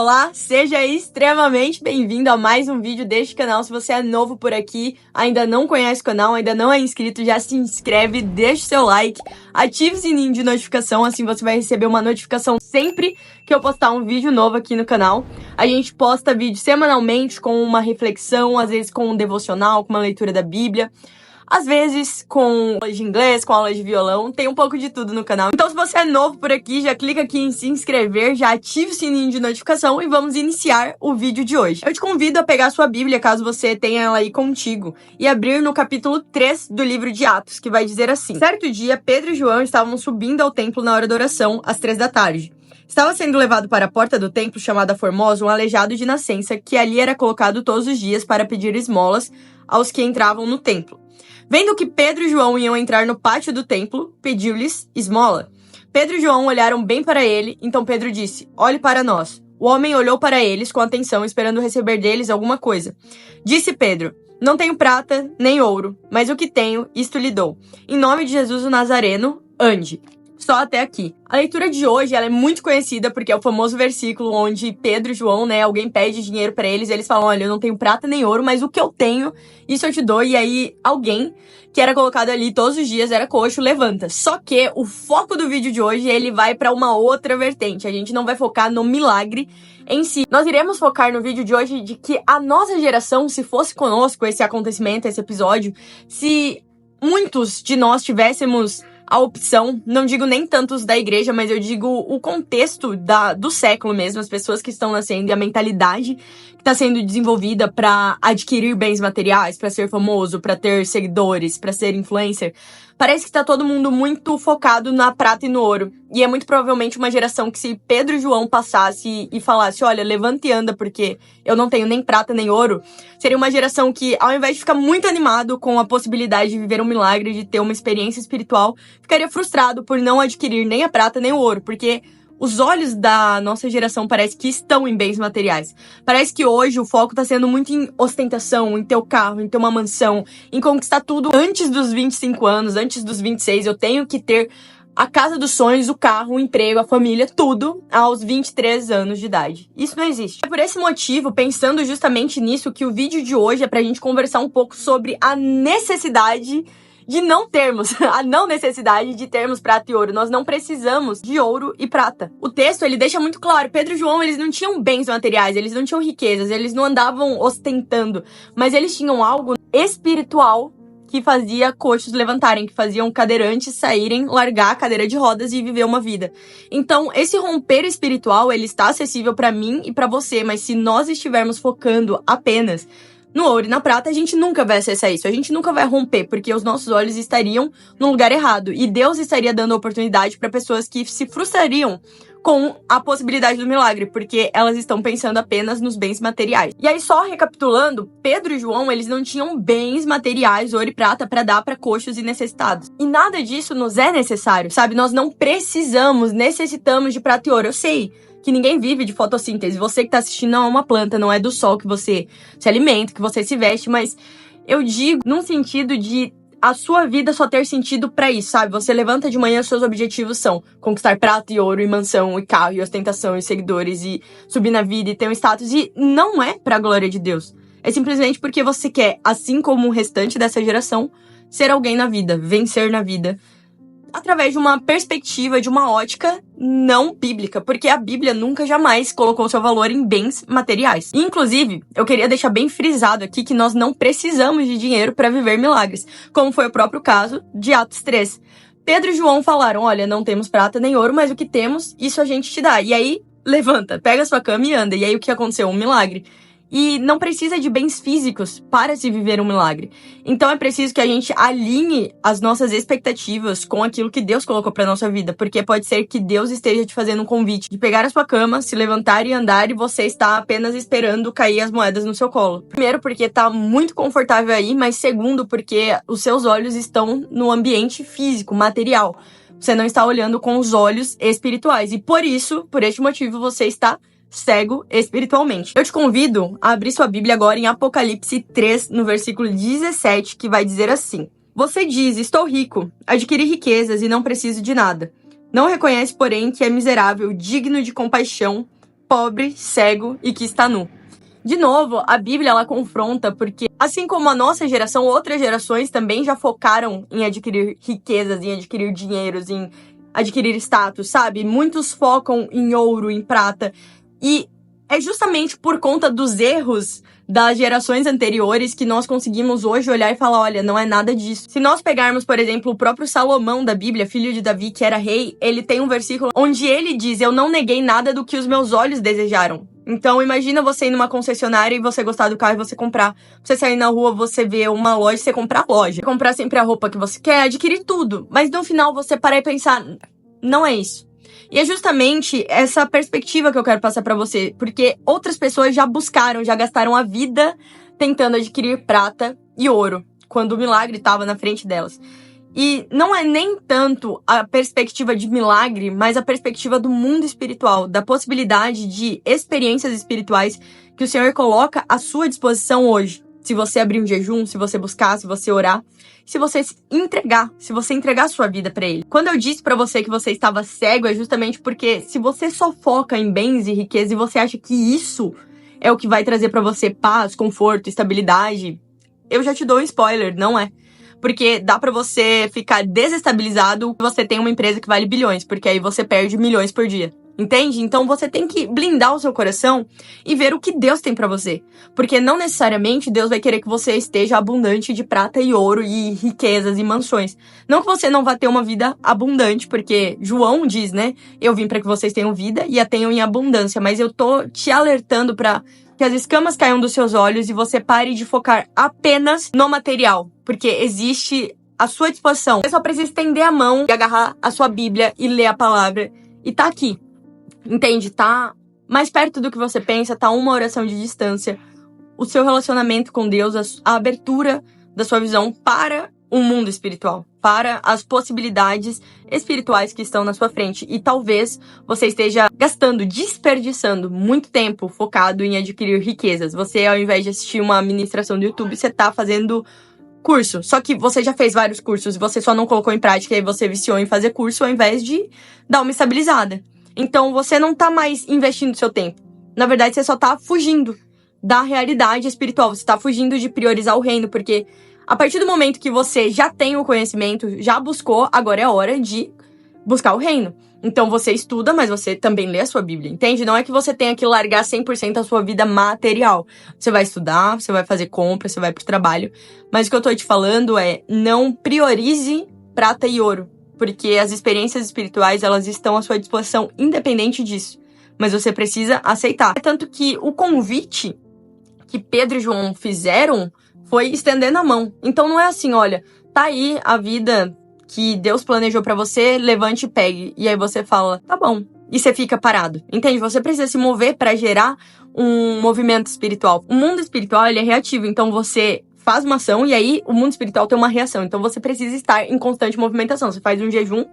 Olá, seja extremamente bem-vindo a mais um vídeo deste canal. Se você é novo por aqui, ainda não conhece o canal, ainda não é inscrito, já se inscreve, deixa o seu like, ative o sininho de notificação, assim você vai receber uma notificação sempre que eu postar um vídeo novo aqui no canal. A gente posta vídeo semanalmente com uma reflexão, às vezes com um devocional, com uma leitura da Bíblia. Às vezes com aulas de inglês, com aulas de violão, tem um pouco de tudo no canal. Então se você é novo por aqui, já clica aqui em se inscrever, já ativa o sininho de notificação e vamos iniciar o vídeo de hoje. Eu te convido a pegar a sua Bíblia, caso você tenha ela aí contigo, e abrir no capítulo 3 do livro de Atos, que vai dizer assim: Certo dia, Pedro e João estavam subindo ao templo na hora da oração, às 3 da tarde. Estava sendo levado para a porta do templo, chamada Formosa, um aleijado de nascença, que ali era colocado todos os dias para pedir esmolas aos que entravam no templo. Vendo que Pedro e João iam entrar no pátio do templo, pediu-lhes esmola. Pedro e João olharam bem para ele, então Pedro disse: Olhe para nós. O homem olhou para eles com atenção, esperando receber deles alguma coisa. Disse Pedro: Não tenho prata nem ouro, mas o que tenho, isto lhe dou. Em nome de Jesus o Nazareno, ande. Só até aqui. A leitura de hoje ela é muito conhecida porque é o famoso versículo onde Pedro e João, alguém pede dinheiro pra eles e eles falam: olha, eu não tenho prata nem ouro, mas o que eu tenho, isso eu te dou. E aí alguém que era colocado ali todos os dias, era coxo, levanta. Só que o foco do vídeo de hoje, ele vai pra uma outra vertente. A gente não vai focar no milagre em si. Nós iremos focar no vídeo de hoje de que a nossa geração, se fosse conosco esse acontecimento, esse episódio, se muitos de nós tivéssemos a opção, não digo nem tantos da igreja, mas eu digo o contexto do século mesmo, as pessoas que estão nascendo e a mentalidade que está sendo desenvolvida para adquirir bens materiais, para ser famoso, para ter seguidores, para ser influencer. Parece que tá todo mundo muito focado na prata e no ouro. E é muito provavelmente uma geração que, se Pedro e João passasse e falasse: olha, levanta e anda porque eu não tenho nem prata nem ouro, seria uma geração que, ao invés de ficar muito animado com a possibilidade de viver um milagre, de ter uma experiência espiritual, ficaria frustrado por não adquirir nem a prata nem o ouro, porque os olhos da nossa geração parece que estão em bens materiais. Parece que hoje o foco tá sendo muito em ostentação, em ter o carro, em ter uma mansão, em conquistar tudo antes dos 25 anos, antes dos 26. Eu tenho que ter a casa dos sonhos, o carro, o emprego, a família, tudo aos 23 anos de idade. Isso não existe. É por esse motivo, pensando justamente nisso, que o vídeo de hoje é pra gente conversar um pouco sobre a necessidade de não termos, a não necessidade de termos prata e ouro. Nós não precisamos de ouro e prata. O texto, ele deixa muito claro, Pedro e João, eles não tinham bens materiais, eles não tinham riquezas, eles não andavam ostentando, mas eles tinham algo espiritual que fazia coxos levantarem, que faziam cadeirantes saírem, largar a cadeira de rodas e viver uma vida. Então, esse romper espiritual, ele está acessível para mim e para você, mas se nós estivermos focando apenas no ouro e na prata, a gente nunca vai acessar isso, a gente nunca vai romper, porque os nossos olhos estariam no lugar errado, e Deus estaria dando oportunidade para pessoas que se frustrariam com a possibilidade do milagre, porque elas estão pensando apenas nos bens materiais. E aí, só recapitulando, Pedro e João, eles não tinham bens materiais, ouro e prata, para dar para coxos e necessitados. E nada disso nos é necessário, sabe? Nós não necessitamos de prata e ouro. Eu sei que ninguém vive de fotossíntese. Você que tá assistindo não é uma planta, não é do sol que você se alimenta, que você se veste, mas eu digo num sentido de a sua vida só ter sentido pra isso, sabe? Você levanta de manhã, seus objetivos são conquistar prata e ouro, e mansão, e carro, e ostentação, e seguidores, e subir na vida, e ter um status, e não é pra glória de Deus. É simplesmente porque você quer, assim como o restante dessa geração, ser alguém na vida, vencer na vida, através de uma perspectiva, de uma ótica não bíblica, porque a Bíblia nunca jamais colocou seu valor em bens materiais. E, inclusive, eu queria deixar bem frisado aqui que nós não precisamos de dinheiro para viver milagres, como foi o próprio caso de Atos 3. Pedro e João falaram: olha, não temos prata nem ouro, mas o que temos, isso a gente te dá. E aí, levanta, pega a sua cama e anda. E aí, o que aconteceu? Um milagre. E não precisa de bens físicos para se viver um milagre. Então é preciso que a gente alinhe as nossas expectativas com aquilo que Deus colocou para nossa vida, porque pode ser que Deus esteja te fazendo um convite de pegar a sua cama, se levantar e andar, e você está apenas esperando cair as moedas no seu colo. Primeiro, porque tá muito confortável aí, mas segundo, porque os seus olhos estão no ambiente físico, material. Você não está olhando com os olhos espirituais, e por isso, por este motivo, você está cego espiritualmente. Eu te convido a abrir sua Bíblia agora em Apocalipse 3, no versículo 17, que vai dizer assim: Você diz: estou rico, adquiri riquezas e não preciso de nada. Não reconhece, porém, que é miserável, digno de compaixão, pobre, cego e que está nu. De novo, a Bíblia, ela confronta porque, assim como a nossa geração, outras gerações também já focaram em adquirir riquezas, em adquirir dinheiros, em adquirir status, sabe? Muitos focam em ouro, em prata. E é justamente por conta dos erros das gerações anteriores que nós conseguimos hoje olhar e falar, olha, não é nada disso. Se nós pegarmos, por exemplo, o próprio Salomão da Bíblia, filho de Davi, que era rei, ele tem um versículo onde ele diz, eu não neguei nada do que os meus olhos desejaram. Então, imagina você ir numa concessionária e você gostar do carro e você comprar. Você sair na rua, você vê uma loja, você comprar a loja. Comprar sempre a roupa que você quer, adquirir tudo. Mas no final você parar e pensar, não é isso. E é justamente essa perspectiva que eu quero passar pra você. Porque outras pessoas já buscaram, já gastaram a vida tentando adquirir prata e ouro. Quando o milagre estava na frente delas. E não é nem tanto a perspectiva de milagre, mas a perspectiva do mundo espiritual, da possibilidade de experiências espirituais que o Senhor coloca à sua disposição hoje. Se você abrir um jejum, se você buscar, se você orar, se você entregar a sua vida pra Ele. Quando eu disse pra você que você estava cego, é justamente porque se você só foca em bens e riqueza e você acha que isso é o que vai trazer pra você paz, conforto, estabilidade, eu já te dou um spoiler, não é. Porque dá pra você ficar desestabilizado se você tem uma empresa que vale bilhões, porque aí você perde milhões por dia. Entende? Então você tem que blindar o seu coração e ver o que Deus tem pra você. Porque não necessariamente Deus vai querer que você esteja abundante de prata e ouro e riquezas e mansões. Não que você não vá ter uma vida abundante, porque João diz, né? Eu vim pra que vocês tenham vida e a tenham em abundância. Mas eu tô te alertando pra que as escamas caiam dos seus olhos e você pare de focar apenas no material. Porque existe à sua disposição. Você só precisa estender a mão e agarrar a sua Bíblia e ler a palavra. E tá aqui. Entende? Tá mais perto do que você pensa, tá uma oração de distância. O seu relacionamento com Deus, a abertura da sua visão para o mundo espiritual, para as possibilidades espirituais que estão na sua frente. E talvez você esteja gastando, desperdiçando muito tempo focado em adquirir riquezas. Você, ao invés de assistir uma ministração do YouTube, você tá fazendo curso. Só que você já fez vários cursos e você só não colocou em prática e aí você viciou em fazer curso ao invés de dar uma estabilizada. Então, você não tá mais investindo seu tempo. Na verdade, você só tá fugindo da realidade espiritual. Você tá fugindo de priorizar o reino, porque a partir do momento que você já tem o conhecimento, já buscou, agora é a hora de buscar o reino. Então, você estuda, mas você também lê a sua Bíblia, entende? Não é que você tenha que largar 100% a sua vida material. Você vai estudar, você vai fazer compra, você vai pro trabalho. Mas o que eu tô te falando é, não priorize prata e ouro. Porque as experiências espirituais, elas estão à sua disposição independente disso. Mas você precisa aceitar. É tanto que o convite que Pedro e João fizeram foi estendendo a mão. Então não é assim, olha, tá aí a vida que Deus planejou pra você, levante e pegue. E aí você fala, tá bom. E você fica parado. Entende? Você precisa se mover pra gerar um movimento espiritual. O mundo espiritual, ele é reativo. Então você faz uma ação e aí o mundo espiritual tem uma reação. Então você precisa estar em constante movimentação. Você faz um jejum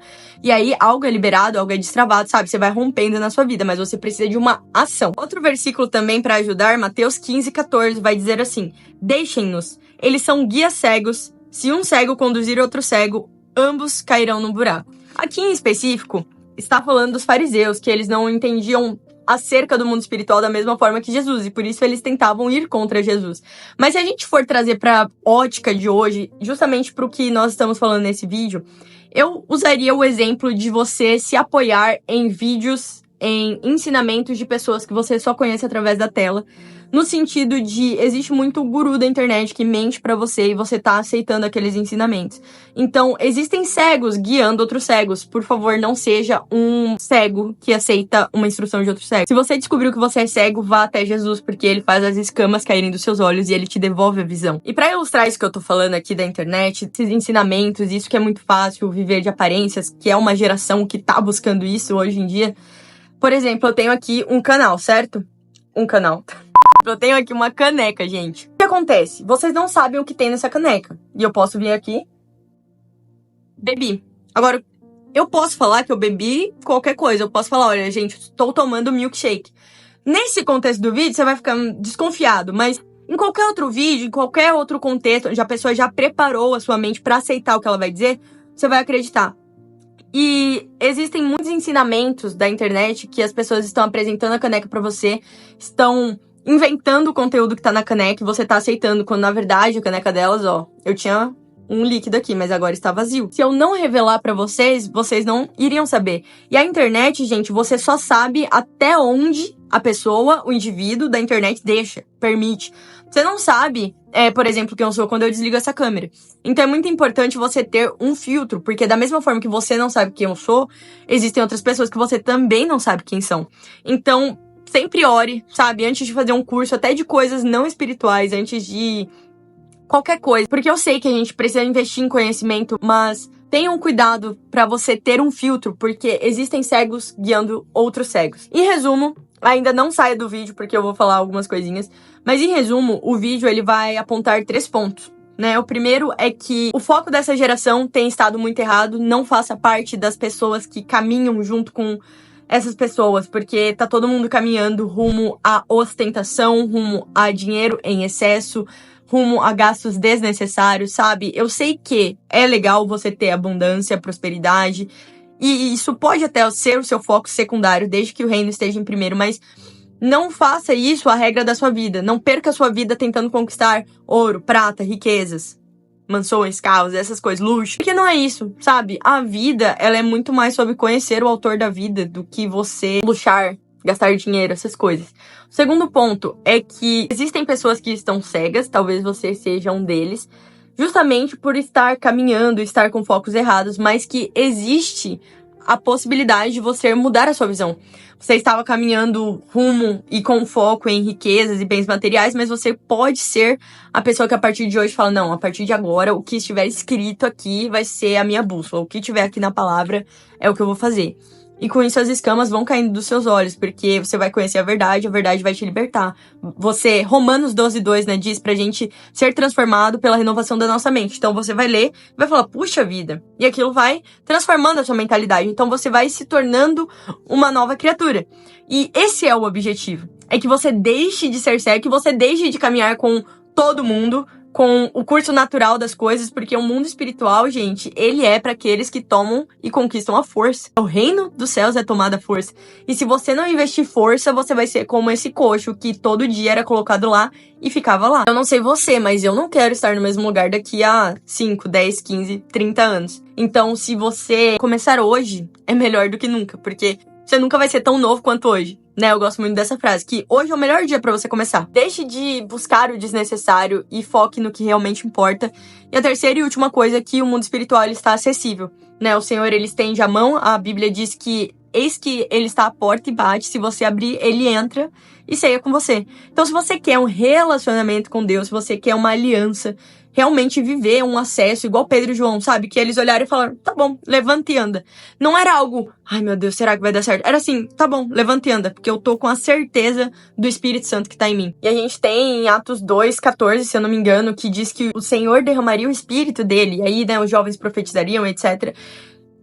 e aí algo é liberado, algo é destravado, sabe? Você vai rompendo na sua vida, mas você precisa de uma ação. Outro versículo também para ajudar, Mateus 15:14, vai dizer assim: deixem-nos, eles são guias cegos. Se um cego conduzir outro cego, ambos cairão no buraco. Aqui em específico, está falando dos fariseus, que eles não entendiam acerca do mundo espiritual da mesma forma que Jesus, e por isso eles tentavam ir contra Jesus. Mas se a gente for trazer para ótica de hoje, justamente para o que nós estamos falando nesse vídeo, eu usaria o exemplo de você se apoiar em vídeos, em ensinamentos de pessoas que você só conhece através da tela, no sentido de, existe muito guru da internet que mente pra você e você tá aceitando aqueles ensinamentos. Então, existem cegos guiando outros cegos. Por favor, não seja um cego que aceita uma instrução de outro cego. Se você descobriu que você é cego, vá até Jesus, porque ele faz as escamas caírem dos seus olhos e ele te devolve a visão. E pra ilustrar isso que eu tô falando aqui da internet, esses ensinamentos, isso que é muito fácil, viver de aparências, que é uma geração que tá buscando isso hoje em dia. Por exemplo, eu tenho aqui um canal, certo? Um canal. Eu tenho aqui uma caneca, gente. O que acontece? Vocês não sabem o que tem nessa caneca. E eu posso vir aqui. Bebi. Agora, eu posso falar que eu bebi qualquer coisa. Eu posso falar, olha, gente, estou tomando milkshake. Nesse contexto do vídeo, você vai ficar desconfiado. Mas em qualquer outro vídeo, em qualquer outro contexto, onde a pessoa já preparou a sua mente pra aceitar o que ela vai dizer, você vai acreditar. E existem muitos ensinamentos da internet que as pessoas estão apresentando a caneca pra você, estão inventando o conteúdo que tá na caneca e você tá aceitando, quando na verdade a caneca delas, ó, eu tinha um líquido aqui, mas agora está vazio. Se eu não revelar pra vocês, vocês não iriam saber. E a internet, gente, você só sabe até onde a pessoa, o indivíduo da internet deixa, permite. Você não sabe, por exemplo, quem eu sou quando eu desligo essa câmera. Então é muito importante você ter um filtro, porque da mesma forma que você não sabe quem eu sou, existem outras pessoas que você também não sabe quem são. Então, sempre ore, sabe? Antes de fazer um curso, até de coisas não espirituais, antes de qualquer coisa. Porque eu sei que a gente precisa investir em conhecimento, mas tenham cuidado pra você ter um filtro, porque existem cegos guiando outros cegos. Em resumo, ainda não saia do vídeo, porque eu vou falar algumas coisinhas, mas em resumo, o vídeo ele vai apontar 3 pontos. Né? O primeiro é que o foco dessa geração tem estado muito errado, não faça parte das pessoas que caminham junto com essas pessoas, porque tá todo mundo caminhando rumo à ostentação, rumo a dinheiro em excesso, rumo a gastos desnecessários, sabe? Eu sei que é legal você ter abundância, prosperidade, e isso pode até ser o seu foco secundário, desde que o reino esteja em primeiro, mas não faça isso a regra da sua vida. Não perca a sua vida tentando conquistar ouro, prata, riquezas, mansões, carros, essas coisas, luxo. Porque não é isso, sabe? A vida, ela é muito mais sobre conhecer o autor da vida do que você luxar, gastar dinheiro, essas coisas. O segundo ponto é que existem pessoas que estão cegas, talvez você seja um deles, justamente por estar caminhando, estar com focos errados, mas que existe a possibilidade de você mudar a sua visão. Você estava caminhando rumo e com foco em riquezas e bens materiais, mas você pode ser a pessoa que a partir de hoje fala, não, a partir de agora, o que estiver escrito aqui vai ser a minha bússola. O que tiver aqui na palavra é o que eu vou fazer. E com isso as escamas vão caindo dos seus olhos, porque você vai conhecer a verdade vai te libertar. Romanos 12:2, né, diz pra gente ser transformado pela renovação da nossa mente. Então você vai ler e vai falar, puxa vida. E aquilo vai transformando a sua mentalidade. Então você vai se tornando uma nova criatura. E esse é o objetivo. É que você deixe de ser cego, que você deixe de caminhar com todo mundo, com o curso natural das coisas, porque o mundo espiritual, gente, ele é para aqueles que tomam e conquistam a força. O reino dos céus é tomado à força. E se você não investir força, você vai ser como esse coxo que todo dia era colocado lá e ficava lá. Eu não sei você, mas eu não quero estar no mesmo lugar daqui a 5, 10, 15, 30 anos. Então, se você começar hoje, é melhor do que nunca, porque você nunca vai ser tão novo quanto hoje. Né, eu gosto muito dessa frase, que hoje é o melhor dia pra você começar. Deixe de buscar o desnecessário e foque no que realmente importa. E a terceira e última coisa é que o mundo espiritual ele está acessível. Né, o Senhor ele estende a mão, a Bíblia diz que eis que ele está à porta e bate, se você abrir, ele entra e ceia com você. Então se você quer um relacionamento com Deus, se você quer uma aliança, realmente viver um acesso, igual Pedro e João, sabe? Que eles olharam e falaram, tá bom, levanta e anda. Não era algo, ai meu Deus, será que vai dar certo? Era assim, tá bom, levanta e anda, porque eu tô com a certeza do Espírito Santo que tá em mim. E a gente tem em Atos 2:14, se eu não me engano, que diz que o Senhor derramaria o Espírito dele, e aí, né, os jovens profetizariam, etc.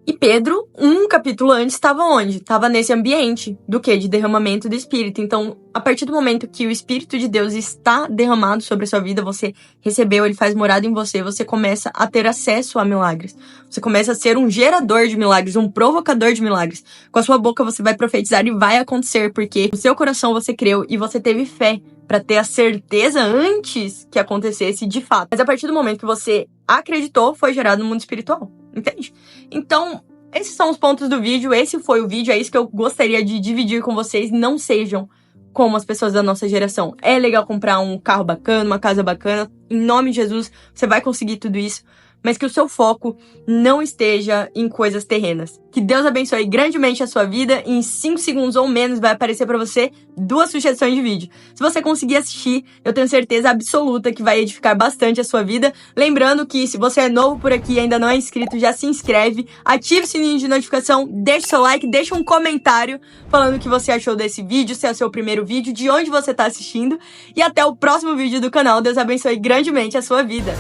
E Pedro, um capítulo antes, estava onde? Estava nesse ambiente do quê? De derramamento do Espírito. Então, a partir do momento que o Espírito de Deus está derramado sobre a sua vida, você recebeu, ele faz morada em você, você começa a ter acesso a milagres. Você começa a ser um gerador de milagres, um provocador de milagres. Com a sua boca você vai profetizar e vai acontecer, porque no seu coração você creu e você teve fé para ter a certeza antes que acontecesse de fato. Mas a partir do momento que você acreditou, foi gerado no mundo espiritual. Entende? Então, esses são os pontos do vídeo. Esse foi o vídeo. É isso que eu gostaria de dividir com vocês. Não sejam como as pessoas da nossa geração. É legal comprar um carro bacana, uma casa bacana. Em nome de Jesus, você vai conseguir tudo isso. Mas que o seu foco não esteja em coisas terrenas. Que Deus abençoe grandemente a sua vida. E em 5 segundos ou menos vai aparecer pra você 2 sugestões de vídeo. Se você conseguir assistir, eu tenho certeza absoluta que vai edificar bastante a sua vida. Lembrando que se você é novo por aqui e ainda não é inscrito, já se inscreve, ative o sininho de notificação, deixe seu like, deixe um comentário falando o que você achou desse vídeo, se é o seu primeiro vídeo, de onde você tá assistindo. E até o próximo vídeo do canal. Deus abençoe grandemente a sua vida.